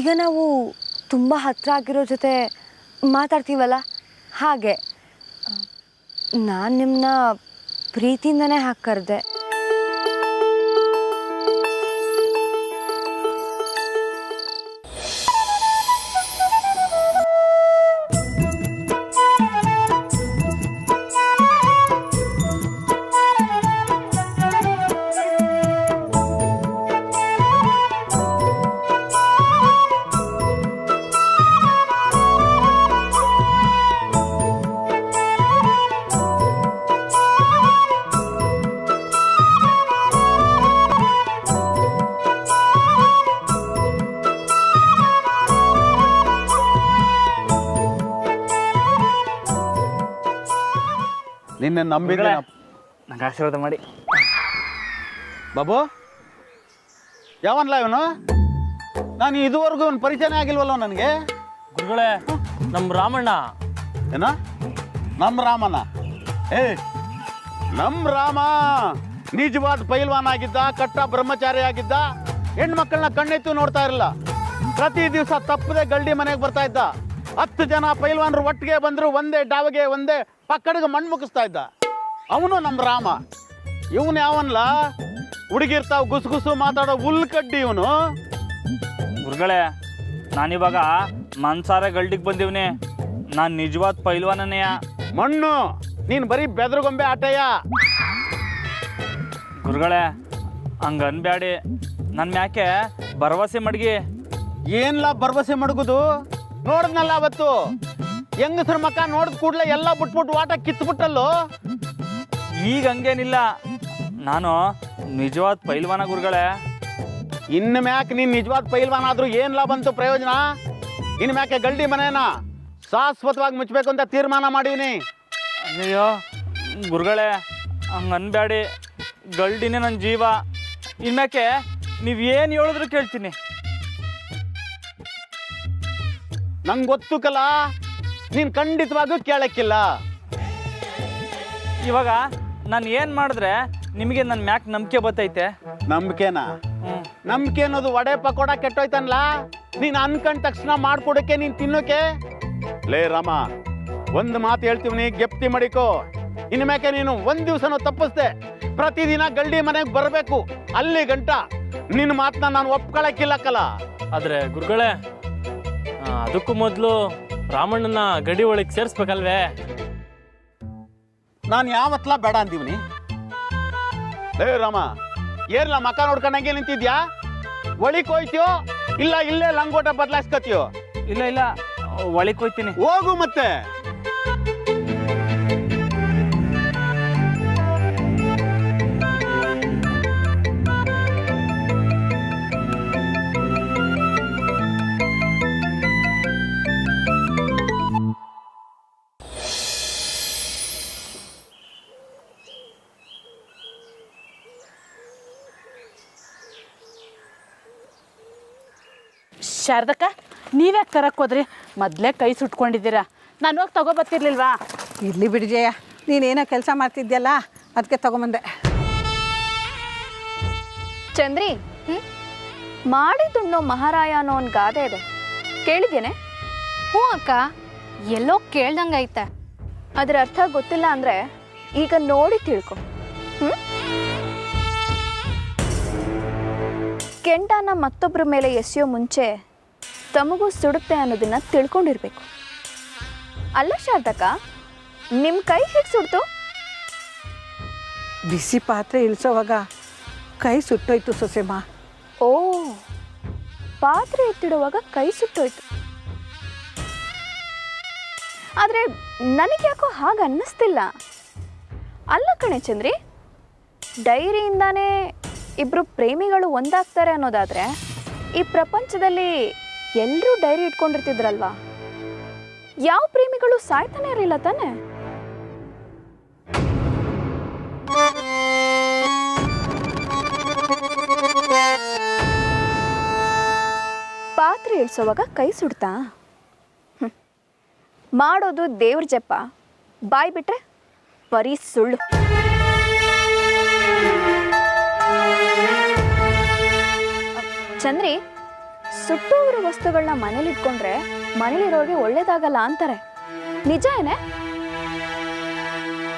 ಈಗ ನಾವು ತುಂಬ ಹತ್ತಿರ ಆಗಿರೋ ಜೊತೆ ಮಾತಾಡ್ತೀವಲ್ಲ ಹಾಗೆ ನಾನು ನಿಮ್ಮನ್ನ ಪ್ರೀತಿಯಿಂದನೇ ಹಾಕಿ ಕರೆದೆ. ನಿನ್ನೆ ನಂಬಿದ್ರೆ ನಂಗೆ ಆಶೀರ್ವಾದ ಮಾಡಿ. ಬಾಬು ಯಾವನ್ಲ ಇವನು? ನಾನು ಇದುವರೆಗೂ ಇವನು ಪರಿಚಯನೇ ಆಗಿಲ್ವಲ್ಲ ನನಗೆ. ಗುರುಗಳೇ, ನಮ್ಮ ರಾಮಣ್ಣ. ಏನ ನಮ್ಮ ರಾಮನ? ನಮ್ಮ ರಾಮ ನಿಜವಾದ ಪೈಲ್ವಾನ್ ಆಗಿದ್ದ, ಕಟ್ಟ ಬ್ರಹ್ಮಚಾರಿ ಆಗಿದ್ದ, ಹೆಣ್ಮಕ್ಳನ್ನ ಕಣ್ಣೆತ್ತು ನೋಡ್ತಾ ಇರಲಿಲ್ಲ. ಪ್ರತಿ ದಿವಸ ತಪ್ಪದೆ ಗಲ್ಡಿ ಮನೆಗೆ ಬರ್ತಾ ಇದ್ದ. 10 ಜನ ಪೈಲ್ವಾನರು ಒಟ್ಟಿಗೆ ಬಂದ್ರು ಒಂದೇ ಡಾವಿಗೆ ಒಂದೇ ಪಕ್ಕಡಿಗೆ ಮಣ್ಣು ಮುಗಿಸ್ತಾ ಇದ್ದ. ಅವನು ನಮ್ಮ ರಾಮ. ಇವನು ಯಾವನ್ಲ ಹುಡುಗಿರ್ತಾವ ಗುಸುಗುಸು ಮಾತಾಡೋ ಹುಲ್ಕಡ್ಡಿ ಇವನು. ಗುರುಗಳೇ, ನಾನಿವಾಗ ಮನ್ಸಾರ ಗಲ್ಡಿಗೆ ಬಂದಿವ್ನಿ. ನಾನು ನಿಜವಾದ ಪೈಲ್ವಾನನೆಯ. ಮಣ್ಣು ನೀನು ಬರೀ ಬೆದರುಗೊಂಬೆ ಆಟಯ್ಯ. ಗುರುಗಳೇ, ಹಂಗ ಅನ್ಬ್ಯಾಡಿ. ನನ್ನ ಮ್ಯಾಕೆ ಭರವಸೆ ಮಡ್ಗಿ. ಏನ್ಲ ಭರವಸೆ ಮಡಗುದು? ನೋಡಿದ್ನಲ್ಲ ಅವತ್ತು ಹೆಂಗಸ್ರ ಮಕ್ಕ ನೋಡಿದ ಕೂಡಲೇ ಎಲ್ಲ ಬಿಟ್ಬಿಟ್ಟು ವಾಟ ಕಿತ್ಬಿಟ್ಟಲ್ಲೋ. ಈಗ ಹಂಗೇನಿಲ್ಲ, ನಾನು ನಿಜವಾದ ಪೈಲ್ವಾನ ಗುರುಗಳೇ. ಇನ್ನು ಮ್ಯಾಕೆ ನೀನು ನಿಜವಾದ ಪೈಲ್ವಾನ ಆದ್ರೂ ಏನ್ಲ ಬಂತು ಪ್ರಯೋಜನ? ಇನ್ನು ಮ್ಯಾಕೆ ಗಲ್ಡಿ ಮನೇನ ಶಾಶ್ವತವಾಗಿ ಮುಚ್ಚಬೇಕು ಅಂತ ತೀರ್ಮಾನ ಮಾಡೀನಿ. ಅಯ್ಯೋ ಗುರುಗಳೇ, ಹಂಗೆ ಅನ್ಬ್ಯಾಡಿ. ಗಲ್ಡಿನೇ ನನ್ನ ಜೀವ. ಇನ್ಮ್ಯಾಕೆ ನೀವೇನು ಹೇಳಿದ್ರು ಕೇಳ್ತೀನಿ. ನಂಗೆ ಗೊತ್ತು ಕಲ, ನೀನು ಖಂಡಿತವಾಗೂ ಕೇಳಕ್ಕಿಲ್ಲ. ಇವಾಗ ನಾನು ಏನು ಮಾಡಿದ್ರೆ ನಿಮಗೆ ನನ್ನ ಮ್ಯಾಕ್ ನಂಬಿಕೆ ಬರ್ತೈತೆ? ನಂಬಿಕೆನಾ? ನಂಬಿಕೆ ಅನ್ನೋದು ವಡೆ ಪಕೋಡ ಕೆಟ್ಟೋಯ್ತನ್ಲ. ನೀನು ಅನ್ಕೊಂಡ ತಕ್ಷಣ ಮಾಡ್ಕೊಡಕ್ಕೆ, ನೀನು ತಿನ್ನೋಕೆ. ಲೇ ರಾಮ, ಒಂದು ಮಾತು ಹೇಳ್ತೀವಿ, ಗೆಪ್ತಿ ಮಾಡಿಕೋ. ಇನ್ನು ಮ್ಯಾಕೆ ನೀನು ಒಂದು ದಿವಸನೂ ತಪ್ಪಿಸ್ದೆ ಪ್ರತಿದಿನ ಗಲ್ಡಿ ಮನೆಗೆ ಬರಬೇಕು. ಅಲ್ಲಿ ಗಂಟ ನಿನ್ನ ಮಾತನ್ನ ನಾನು ಒಪ್ಕೊಳಕ್ಕಿಲ್ಲಕ್ಕಲ್ಲ. ಆದ್ರೆ ಗುರುಗಳೇ, ಅದಕ್ಕೂ ಮೊದಲು ರಾಮಣ್ಣನ ಗಡಿ ಒಳಗೆ ಸೇರಿಸ್ಬೇಕಲ್ವೇ? ನಾನು ಯಾವತ್ಲ ಬೇಡ ಅಂತೀವ್ನಿ. ಏ ರಾಮ, ಏರ್ಲ ಮಕ್ಕ ನೋಡ್ಕೊಂಡಂಗೆ ನಿಂತಿದ್ಯಾ? ಒಳಿಕ್ ಹೋಯ್ತೀಯೋ ಇಲ್ಲ ಇಲ್ಲೇ ಲಂಗೋಟ ಬದಲಾಯಿಸ್ಕೊತೀಯೋ? ಇಲ್ಲ ಇಲ್ಲ, ಒಳಗೆ ಹೋಯ್ತೀನಿ. ಹೋಗು ಮತ್ತೆ. ಶಾರದಕ್ಕ, ನೀವ್ಯಾಕೆ ತರಕ್ಕೆ ಹೋದ್ರಿ? ಮೊದಲೇ ಕೈ ಸುಟ್ಕೊಂಡಿದ್ದೀರಾ. ನಾನು ಹೋಗಿ ತಗೋಬತ್ತಿರ್ಲಿಲ್ವಾ? ಇರಲಿ ಬಿಡಿ ಜಯ, ನೀನೇನೋ ಕೆಲಸ ಮಾಡ್ತಿದ್ಯಲ್ಲ ಅದಕ್ಕೆ ತಗೊಂಬಂದೆ. ಚಂದ್ರಿ, ಮಾಡಿದುಣ್ಣೋ ಮಹಾರಾಯ ಅನ್ನೋ ಒಂದು ಗಾದೆ ಇದೆ, ಕೇಳಿದ್ದೇನೆ? ಹ್ಞೂ ಅಕ್ಕ, ಎಲ್ಲೋ ಕೇಳ್ದಂಗೈತೆ. ಅದರ ಅರ್ಥ ಗೊತ್ತಿಲ್ಲ ಅಂದರೆ ಈಗ ನೋಡಿ ತಿಳ್ಕೊ. ಕೆಂಡನ ಮತ್ತೊಬ್ಬರ ಮೇಲೆ ಎಸೆಯೋ ಮುಂಚೆ ತಮಗೂ ಸುಡುತ್ತೆ ಅನ್ನೋದನ್ನ ತಿಳ್ಕೊಂಡಿರ್ಬೇಕು. ಅಲ್ಲ ಶಾರದಕ್ಕ, ನಿಮ್ಮ ಕೈ ಹೇಗೆ ಸುಡ್ತು? ಬಿಸಿ ಪಾತ್ರೆ ಇಳಿಸೋವಾಗ ಕೈ ಸುಟ್ಟೋಯ್ತು ಸೊಸೆಮ್ಮ. ಓ, ಪಾತ್ರೆ ಎತ್ತಿಡುವಾಗ ಕೈ ಸುಟ್ಟೋಯ್ತು. ಆದರೆ ನನಗ್ಯಾಕೋ ಹಾಗೆ ಅನ್ನಿಸ್ತಿಲ್ಲ. ಅಲ್ಲ ಕಣೆ ಚಂದ್ರಿ, ಡೈರಿಯಿಂದಾನೇ ಇಬ್ಬರು ಪ್ರೇಮಿಗಳು ಒಂದಾಗ್ತಾರೆ ಅನ್ನೋದಾದರೆ ಈ ಪ್ರಪಂಚದಲ್ಲಿ ಎಲ್ಲರೂ ಡೈರಿ ಇಟ್ಕೊಂಡಿರ್ತಿದ್ರಲ್ವಾ? ಯಾವ ಪ್ರೇಮಿಗಳು ಸಾಯ್ತಾನೆ ಇರಲಿಲ್ಲ ತಾನೆ? ಪಾತ್ರೆ ಇಳಿಸೋವಾಗ ಕೈ ಸುಡ್ತಾ? ಮಾಡೋದು ದೇವ್ರ ಜಪ, ಬಾಯ್ ಬಿಟ್ರೆ ಬರೀ ಸುಳ್ಳು. ಚಂದ್ರಿ, ಸುಟ್ಟೋಗಿರೋ ವಸ್ತುಗಳನ್ನ ಮನೇಲಿ ಇಟ್ಕೊಂಡ್ರೆ ಮನೇಲಿರೋರಿಗೆ ಒಳ್ಳೇದಾಗಲ್ಲ ಅಂತಾರೆ. ನಿಜ ಏನೇ?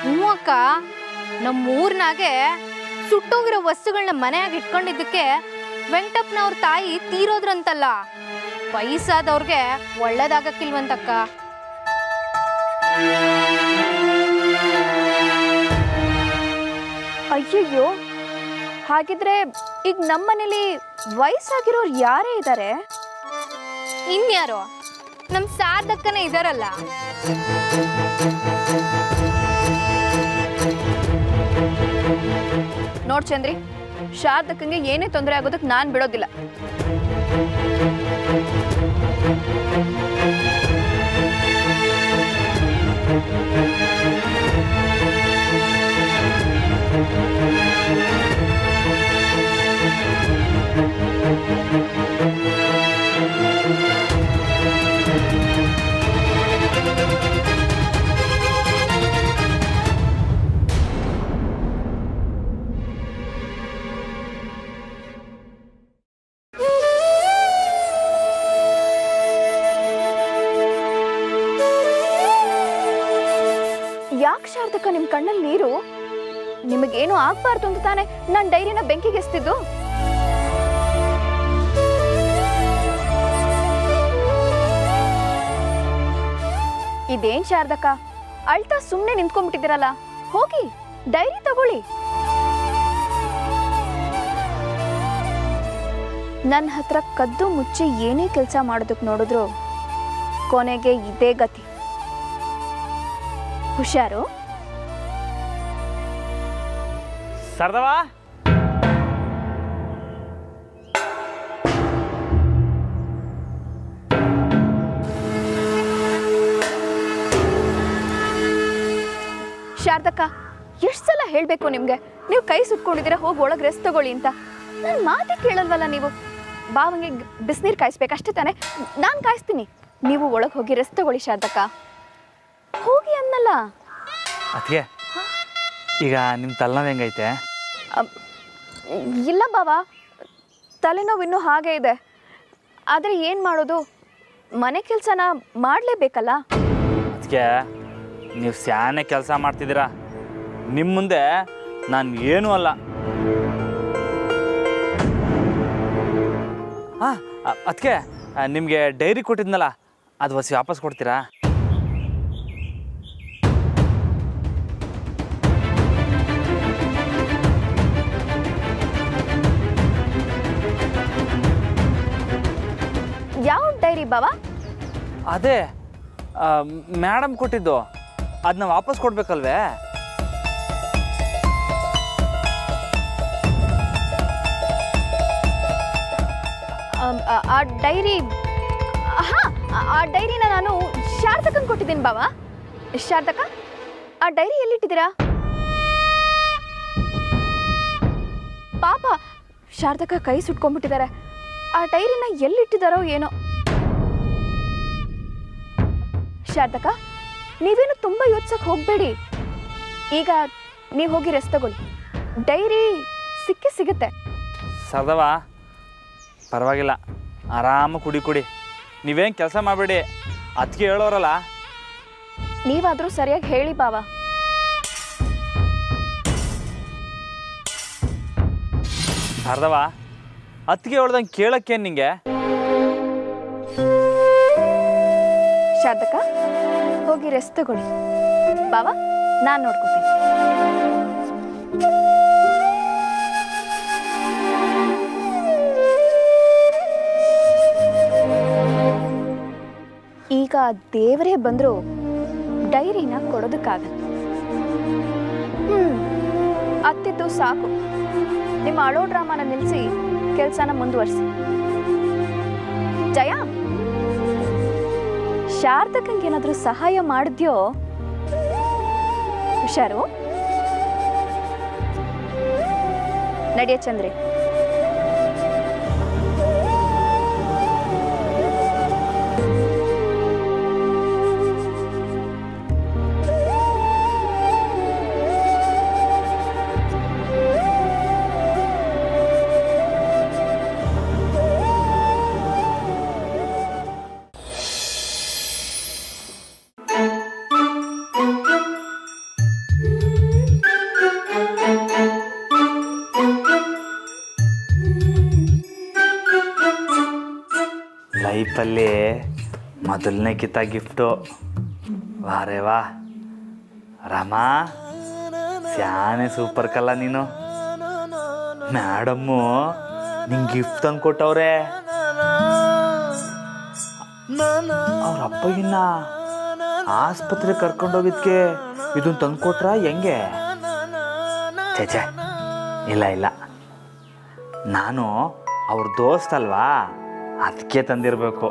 ಹ್ಞೂ ಅಕ್ಕ, ನಮ್ಮ ಊರ್ನಾಗೆ ಸುಟ್ಟೋಗಿರೋ ವಸ್ತುಗಳನ್ನ ಮನೆಯಾಗ ಇಟ್ಕೊಂಡಿದ್ದಕ್ಕೆ ವೆಂಕಟಪ್ಪನವ್ರ ತಾಯಿ ತೀರೋದ್ರಂತಲ್ಲ. ವಯಸ್ಸಾದವ್ರಿಗೆ ಒಳ್ಳೇದಾಗಕ್ಕಿಲ್ವಂತಕ್ಕ. ಅಯ್ಯಯ್ಯೋ, ಹಾಗಿದ್ರೆ ಈಗ ನಮ್ಮನೇಲಿ ವಯಸ್ಸಾಗಿರೋರು ಯಾರೇ ಇದ್ದಾರೆ? ಇನ್ಯಾರೋ ನಮ್ಮ ಶಾರದಕ್ಕನೇ ಇದಾರಲ್ಲ. ನೋಡ್ ಚಂದ್ರಿ, ಶಾರದಕ್ಕಂಗೆ ಏನೇ ತೊಂದರೆ ಆಗೋದಕ್ಕೆ ನಾನು ಬಿಡೋದಿಲ್ಲ. ಯಾಕೆ ಶಾರದಕ್ಕ ನಿಮ್ ಕಣ್ಣಲ್ಲಿ ನೀರು? ನಿಮಗೇನು ಆಗ್ಬಾರ್ದು ಅಂತ ತಾನೆ ನಾನು ಡೈರಿನ ಬೆಂಕಿಗೆ ಎಸ್ತಿದ್ದು. ಇದೇನ್ ಶಾರದಕ್ಕ, ಅಳ್ತಾ ಸುಮ್ಮನೆ ನಿಂತ್ಕೊಂಡ್ಬಿಟ್ಟಿದ್ದೀರಲ್ಲ, ಹೋಗಿ ಡೈರಿ ತಗೊಳ್ಳಿ. ನನ್ನ ಹತ್ರ ಕದ್ದು ಮುಚ್ಚಿ ಏನೇ ಕೆಲಸ ಮಾಡೋದಕ್ಕೆ ನೋಡಿದ್ರು ಕೊನೆಗೆ ಇದೇ ಗತಿ. ಹುಷಾರು. ಸರ್ದವಾ, ಶಾರದಕ್ಕ, ಎಷ್ಟು ಸಲ ಹೇಳ್ಬೇಕು ನಿಮ್ಗೆ, ನೀವು ಕೈ ಸುಟ್ಕೊಂಡಿದ್ದೀರಾ, ಹೋಗಿ ಒಳಗೆ ರೆಸ್ಟ್ ತಗೊಳ್ಳಿ ಅಂತ. ನನ್ನ ಮಾತೇ ಕೇಳಲ್ವಲ್ಲ ನೀವು. ಬಾವಂಗೆ ಬಿಸಿನೀರು ಕಾಯಿಸ್ಬೇಕಷ್ಟೇ ತಾನೆ, ನಾನು ಕಾಯಿಸ್ತೀನಿ. ನೀವು ಒಳಗೆ ಹೋಗಿ ರೆಸ್ಟ್ ತಗೊಳ್ಳಿ ಶಾರದಕ್ಕ, ಹೋಗಿ ಅನ್ನಲ್ಲ. ಅದಕ್ಕೆ ಈಗ ನಿಮ್ಮ ತಲೆನೋವು ಹೆಂಗೈತೆ? ಇಲ್ಲ ಬಾವ, ತಲೆನೋವು ಇನ್ನೂ ಹಾಗೇ ಇದೆ. ಆದರೆ ಏನು ಮಾಡೋದು, ಮನೆ ಕೆಲಸನ ಮಾಡಲೇಬೇಕಲ್ಲ. ಅದಕ್ಕೆ ನೀವು ಸ್ಯಾನೆ ಕೆಲಸ ಮಾಡ್ತಿದ್ದೀರಾ, ನಿಮ್ಮ ಮುಂದೆ ನಾನು ಏನೂ ಅಲ್ಲ. ಹಾಂ, ಅದಕ್ಕೆ ನಿಮಗೆ ಡೈರಿ ಕೊಟ್ಟಿದ್ನಲ್ಲ, ಅದು ಹೊಸ ವಾಪಸ್ ಕೊಡ್ತೀರಾ? ಯಾವ ಡೈರಿ ಬಾವ? ಅದೇ ಮೇಡಮ್ ಕೊಟ್ಟಿದ್ದು, ಅದನ್ನ ವಾಪಸ್ ಕೊಡ್ಬೇಕಲ್ವೇ? ಆ ಡೈರಿ, ಹಾಂ, ಆ ಡೈರಿನ ನಾನು ಶಾರದಕ್ಕಂಗೆ ಕೊಟ್ಟಿದ್ದೀನಿ ಬಾವ. ಶಾರದಕ್ಕ, ಆ ಡೈರಿ ಎಲ್ಲಿಟ್ಟಿದ್ದೀರಾ? ಪಾಪ ಶಾರದಕ್ಕ ಕೈ ಸುಟ್ಕೊಂಡ್ಬಿಟ್ಟಿದ್ದಾರೆ. ಆ ಡೈರಿನ ಎಲ್ಲಿಟ್ಟಿದ್ದಾರೋ ಏನೋ. ಶಾರದಕ್ಕ, ನೀವೇನು ತುಂಬ ಯೋಚಿಸಕ್ಕೆ ಹೋಗಬೇಡಿ. ಈಗ ನೀವು ಹೋಗಿ ರೆಸ್ಟ್ ತಗೊಳ್ಳಿ, ಡೈರಿ ಸಿಗುತ್ತೆ. ಸರ್ದವ, ಪರವಾಗಿಲ್ಲ, ಆರಾಮ ಕುಡಿ. ನೀವೇನು ಕೆಲಸ ಮಾಡಬೇಡಿ, ಅದಕ್ಕೆ ಹೇಳೋರಲ್ಲ. ನೀವಾದರೂ ಸರಿಯಾಗಿ ಹೇಳಿ ಬಾವ. ಶಾರದವ, ಅತ್ತಿಗೆ ಹೇಳ್ದಂಗೆ ಕೇಳಕ್ಕೇನು ನಿಂಗೆ? ಶಾರದಕ್ಕ, ಹೋಗಿ ರೆಸ್ಟ್ ತಗೊಳ್ಳಿ. ಬಾವ, ನಾನು ನೋಡ್ಕೊತೀನಿ. ಈಗ ದೇವರೇ ಬಂದರೂ ಡೈರಿನ ಕೊಡೋದಕ್ಕಾಗಲ್ಲ. ಅತ್ತಿದ್ದು ಸಾಕು. ನಿಮ್ಮ ಅಳೋ ಡ್ರಾಮಾನ ನಿಲ್ಲಿಸಿ ಕೆಲಸನ ಮುಂದುವರಿಸಿ. ಜಯ, ಶಾರದಕ್ಕಂಗೇನಾದ್ರೂ ಸಹಾಯ ಮಾಡಿದ್ಯೋ? ಹುಷಾರು. ನಡೆಯ ಚಂದ್ರಿ. ಲೈಫಲ್ಲಿ ಮೊದಲನೇ ಕಿತ್ತ ಗಿಫ್ಟು. ವಾರೇ ವಾ ರಾಮ, ಸ್ಯಾನೆ ಸೂಪರ್ ಕಲ್ಲ ನೀನು. ಮೇಡಮ್ಮು ನಿಂಗೆ ಗಿಫ್ಟ್ ತಂದು ಕೊಟ್ಟವ್ರೆ. ಅವ್ರ ಅಪ್ಪಗಿನ್ನ ಆಸ್ಪತ್ರೆ ಕರ್ಕೊಂಡೋಗಿದ್ಕೆ ಇದನ್ನ ತಂದು ಕೊಟ್ರ ಹೆಂಗೆ? ಛೇ, ಇಲ್ಲ ಇಲ್ಲ, ನಾನು ಅವ್ರ ದೋಸ್ತ್ ಅಲ್ವಾ, ಅದಕ್ಕೆ ತಂದಿರಬೇಕು.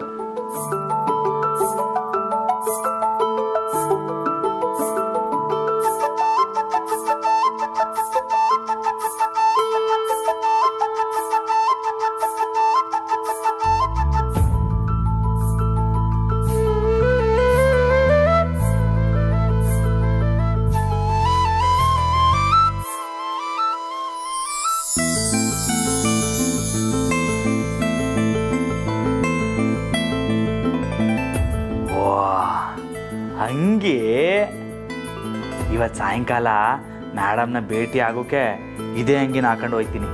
ಹಂಗೆ ಇವತ್ತು ಸಾಯಂಕಾಲ ಮೇಡಮ್ನ ಭೇಟಿ ಆಗೋಕೆ ಇದೇ ಅಂಗಿನ ಹಾಕೊಂಡು ಹೋಗ್ತೀನಿ.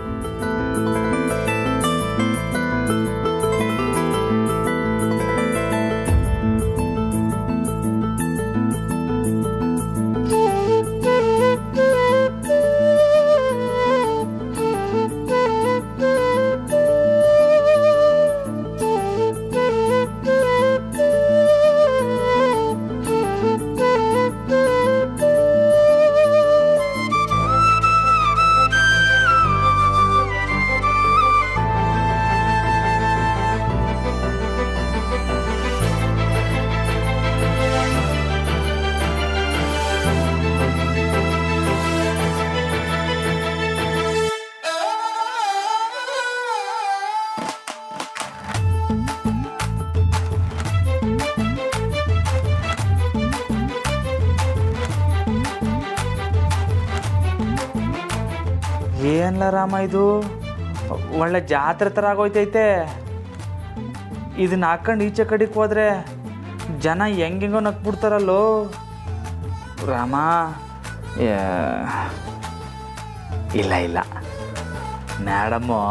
ಏನ್ಲ ರಾಮ, ಇದು ಒಳ್ಳೆ ಜಾತ್ರೆ ಥರ ಆಗೋಯ್ತೈತೆ. ಇದನ್ನ ಹಾಕೊಂಡು ಈಚೆ ಕಡೆಗೆ ಹೋದ್ರೆ ಜನ ಹೆಂಗೆಂಗೋ ನಕ್ಬಿಡ್ತಾರಲ್ಲೋ ರಾಮ. ಇಲ್ಲ ಇಲ್ಲ, ಮೇಡಮ್ಮು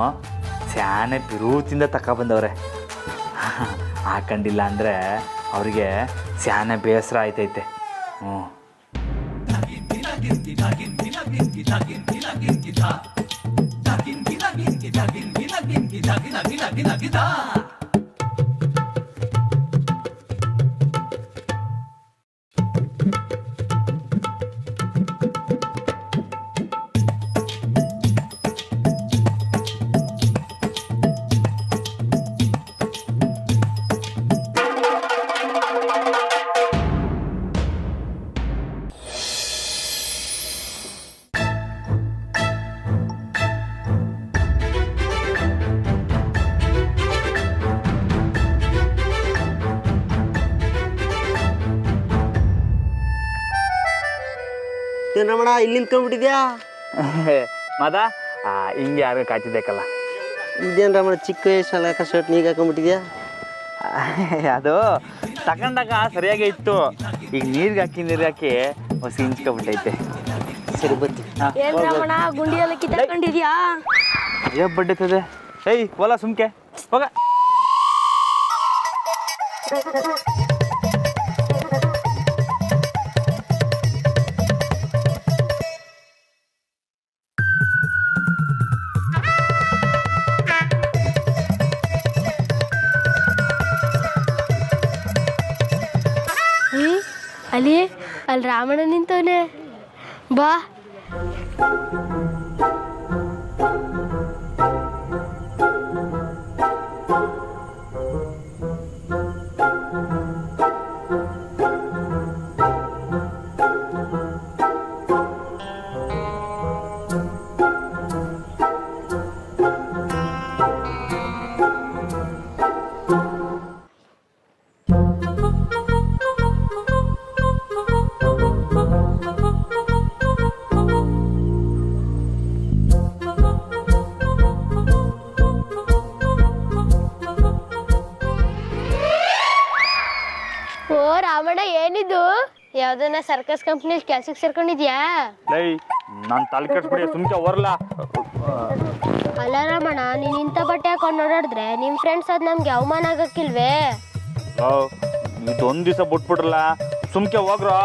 ಸ್ಯಾನೆ ಪಿರೂತಿಂದ ತಗೊಬಂದವ್ರೆ. ಹಾಕೊಂಡಿಲ್ಲ ಅಂದರೆ ಅವ್ರಿಗೆ ಸ್ಯಾನೆ ಬೇಸರ ಆಯ್ತೈತೆ. ಹ್ಞೂ, ರಮಣ ಇಲ್ಲಿ ನಿಂತ್ಕೊಂಡ್ಬಿಟ್ಟಿದ್ಯಾ? ಮದ ಹಿಂಗೆ ಯಾರು ಕಾಯ್ತಿದ್ದೇಕಲ್ಲ. ಇದೇನು ರಮಣ, ಚಿಕ್ಕ ವಯಸ್ಸಲ್ಲ ಯಾಕೆ ಶರ್ಟ್ ನೀಗ ಹಾಕೊಂಡ್ಬಿಟ್ಟಿದ್ಯಾ? ಅದು ತಗೊಂಡಾಗ ಸರಿಯಾಗೇ ಇತ್ತು, ಈಗ ನೀರಿಗೆ ಹಾಕಿ ಹೊಸ ಹಿಂಚ್ಕೊಬಿಟ್ಟೈತೆ. ಸರಿ ಬತ್ತಿ. ರಮಣ ಗುಂಡಿ ಎಲ್ಲ ಕಿತ್ತಾಕೊಂಡಿದ್ಯಾ? ಅಯ್ಯೋ ಬಡ್ಡೈತದೆ. ಏಯ್ ಓಲಾ ಸುಮ್ಕೆ ಹೋಗ. ಅಲ್ಲಿ ರಾಮಣ್ಣ ನಿಂತವನೆ, ಬಾ. ರಾಮಣ್ಣ ಏನಿದು? ಯಾವ್ದನ್ನ ಸರ್ಕಸ್ ಕಂಪ್ನಿಲಿ ಕೆಲ್ಸಕ್ಕೆ ಸೇರ್ಕೊಂಡಿದ್ಯಾ? ನಾನು ತಲೆ ಕೆಡ್ಸ್ಬಿಡಿ ಸುಮ್ಕೆ ಹೊರ್ಲಾ. ಅಲ್ಲ ರಾಮಣ್ಣ, ನೀನು ಇಂಥ ಬಟ್ಟೆ ಹಾಕೊಂಡು ಓಡಾಡಿದ್ರೆ ನಿಮ್ಮ ಫ್ರೆಂಡ್ಸ್ ಅದು ನಮ್ಗೆ ಅವಮಾನ ಆಗಕ್ಕಿಲ್ವೇ? ಇದೊಂದು ದಿವಸ ಬಿಟ್ಬಿಟ್ರಲ್ಲ, ಸುಮ್ಕೆ ಹೋಗ್ರೋ.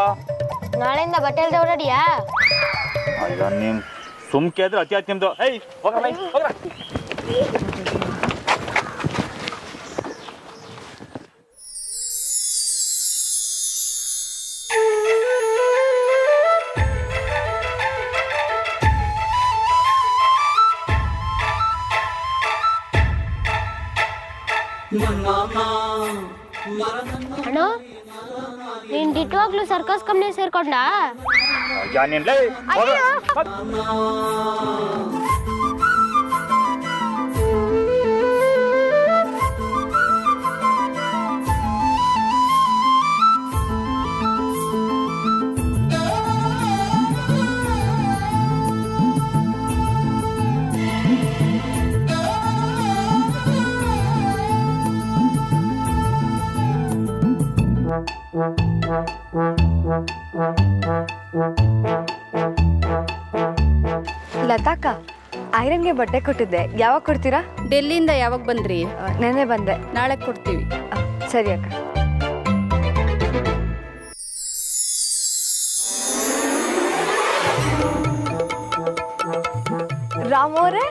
ನಾಳೆಯಿಂದ ಬಟ್ಟೆ ಇಲ್ದೆ ಓಡಾಡಿಯಾ? ಅಯ್ಯೋ ನಿಮ್ಮ ಸುಮ್ಕೆ ಆದ್ರೆ ಅತಿ ಆಯ್ತು ನಿಮ್ದು. ಏಯ್ ಹೋಗ್ರ ಹೋಗ್ರ. ಅಣ್ಣ, ನೀನು ದಿಟ್ಟವಾಗ್ಲೂ ಸರ್ಕಸ್ ಕಂಪ್ನಿ ಸೇರ್ಕೊಂಡಾ? ಅಯ್ಯ ನೀನ್ ಲೇ ಹೋಗ್ರ. ಲತಾಕ, ಐರನ್ಗೆ ಬಟ್ಟೆ ಕೊಟ್ಟಿದ್ದೆ, ಯಾವಾಗ ಕೊಡ್ತೀರಾ? ಡೆಲ್ಲಿಯಿಂದ ಯಾವಾಗ ಬಂದ್ರಿ? ನೆನ್ನೆ ಬಂದೆ. ನಾಳೆ ಕೊಡ್ತೀವಿ. ಸರಿ ಅಕ್ಕ. ರಾಮೋರೆ,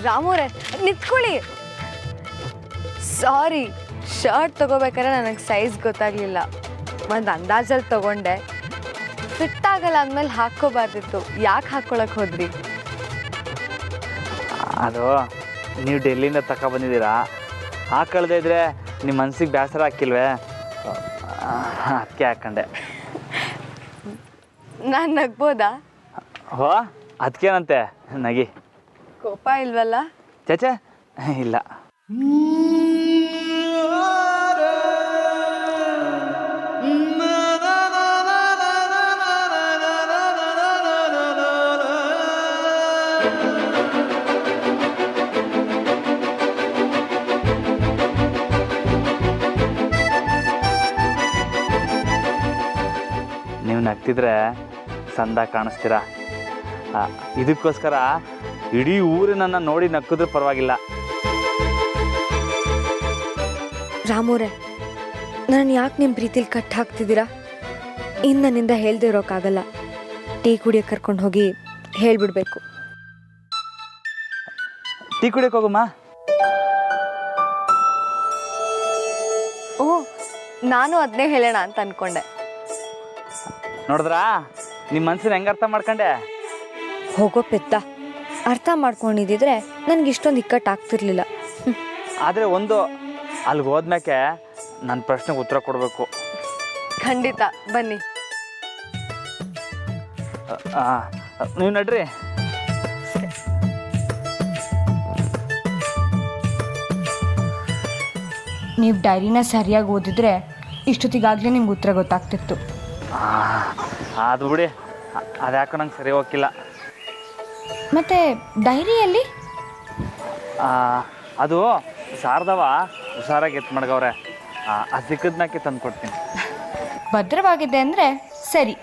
ರಾಮೋರೆ ನಿಂತ್ಕೊಳ್ಳಿ. ಸಾರಿ, ಶರ್ಟ್ ತಗೋಬೇಕಾದ್ರೆ ನನಗೆ ಸೈಜ್ ಗೊತ್ತಾಗಲಿಲ್ಲ. ಒಂದು ಅಂದಾಜಲ್ಲಿ ತಗೊಂಡೆ. ಫಿಟ್ ಆಗಲ್ಲ ಅಂದಮೇಲೆ ಹಾಕ್ಕೋಬಾರ್ದಿತ್ತು. ಯಾಕೆ ಹಾಕ್ಕೊಳಕ್ಕೆ ಹೋದ್ರಿ? ಅದು ನೀವು ಡೆಲ್ಲಿಯಿಂದ ತಗೊಬಂದಿದ್ದೀರಾ, ಹಾಕಳ್ದೇ ಇದ್ರೆ ನಿಮ್ಮ ಮನ್ಸಿಗೆ ಬೇಸರ ಹಾಕಿಲ್ವೇ, ಅದಕ್ಕೆ ಹಾಕೊಂಡೆ. ನಾನು ನಗ್ಬೋದಾ? ಹೋ ಅದಕ್ಕೇನಂತೆ, ನಗಿ. ಕೋಪ ಇಲ್ವಲ್ಲ? ಚೇಚೆ ಇಲ್ಲ. ನೀವು ನಗ್ತಿದ್ರೆ ಸಂದ ಕಾಣಿಸ್ತೀರ. ಇದಕ್ಕೋಸ್ಕರ ಇಡೀ ಊರಿನನ್ನು ನೋಡಿ ನಕ್ಕಿದ್ರೂ ಪರವಾಗಿಲ್ಲ. ರಾಮೋರೆ, ನಾನು ಯಾಕೆ ನಿಮ್ಮ ಪ್ರೀತಿಲಿ ಕಟ್ ಹಾಕ್ತಿದ್ದೀರಾ? ಇನ್ನು ನನ್ನಿಂದ ಹೇಳ್ದೆ ಇರೋಕ್ಕಾಗಲ್ಲ. ಟೀ ಕುಡಿಯೋಕೆ ಕರ್ಕೊಂಡು ಹೋಗಿ ಹೇಳ್ಬಿಡ್ಬೇಕು. ಟೀ ಕುಡಿಯೋಕೆ ಹೋಗಮ್ಮ. ಓ, ನಾನು ಅದನ್ನೇ ಹೇಳೋಣ ಅಂತ ಅಂದ್ಕೊಂಡೆ. ನೋಡಿದ್ರಾ ನಿಮ್ಮ ಮನ್ಸಿನ ಹೆಂಗೆ ಅರ್ಥ ಮಾಡ್ಕೊಂಡೆ? ಹೋಗೋ ಪೆದ್ದ, ಅರ್ಥ ಮಾಡ್ಕೊಂಡಿದ್ದಿದ್ರೆ ನನಗೆ ಇಷ್ಟೊಂದು ಇಕ್ಕಟ್ಟು ಆಗ್ತಿರ್ಲಿಲ್ಲ. ಆದರೆ ಒಂದು, ಅಲ್ಲಿಗೆ ಹೋದ್ಮ್ಯಾಕೆ ನನ್ನ ಪ್ರಶ್ನೆಗೆ ಉತ್ತರ ಕೊಡಬೇಕು. ಖಂಡಿತ ಬನ್ನಿ. ನೀವು ನಡ್ರಿ. ನೀವು ಡೈರಿನ ಸರಿಯಾಗಿ ಓದಿದ್ರೆ ಇಷ್ಟೊತ್ತಿಗಾಗಲೇ ನಿಮ್ಗೆ ಉತ್ತರ ಗೊತ್ತಾಗ್ತಿತ್ತು. ಅದು ಬಿಡಿ, ಅದ್ಯಾಕೋ ನಂಗೆ ಸರಿ ಹೋಗಿಲ್ಲ. ಮತ್ತೆ ಡೈರಿಯಲ್ಲಿ ಅದು ಶಾರದವ ಹುಷಾರಾಗಿ ಎತ್ತು ಮಡ್ಗವ್ರೆ. ಅದು ಸಿಕ್ಕದ್ನಾಕೆ ತಂದು ಕೊಡ್ತೀನಿ. ಭದ್ರವಾಗಿದೆ ಅಂದರೆ ಸರಿ.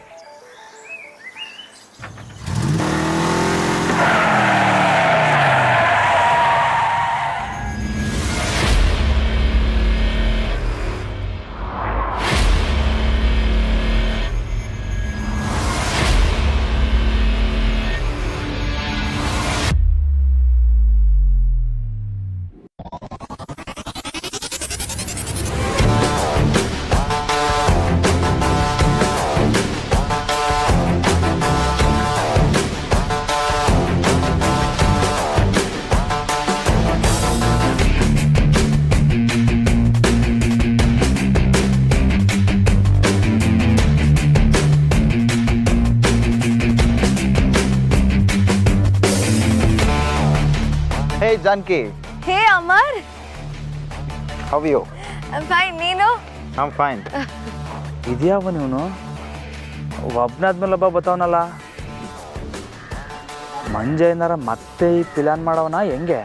Hey Janki, hey Amar, how are you? Fine. ನೀನು? I'm fine. ಇದ್ಯಾವ ನೀವನು ಒಬ್ಬನಾದ್ಮೇಲೆ ಒಬ್ಬ ಬತ್ತವನಲ್ಲ ಮಂಜ ಏನಾರ ಮತ್ತೆ ಈ ಪ್ಲಾನ್ ಮಾಡವನ ಹೆಂಗೆ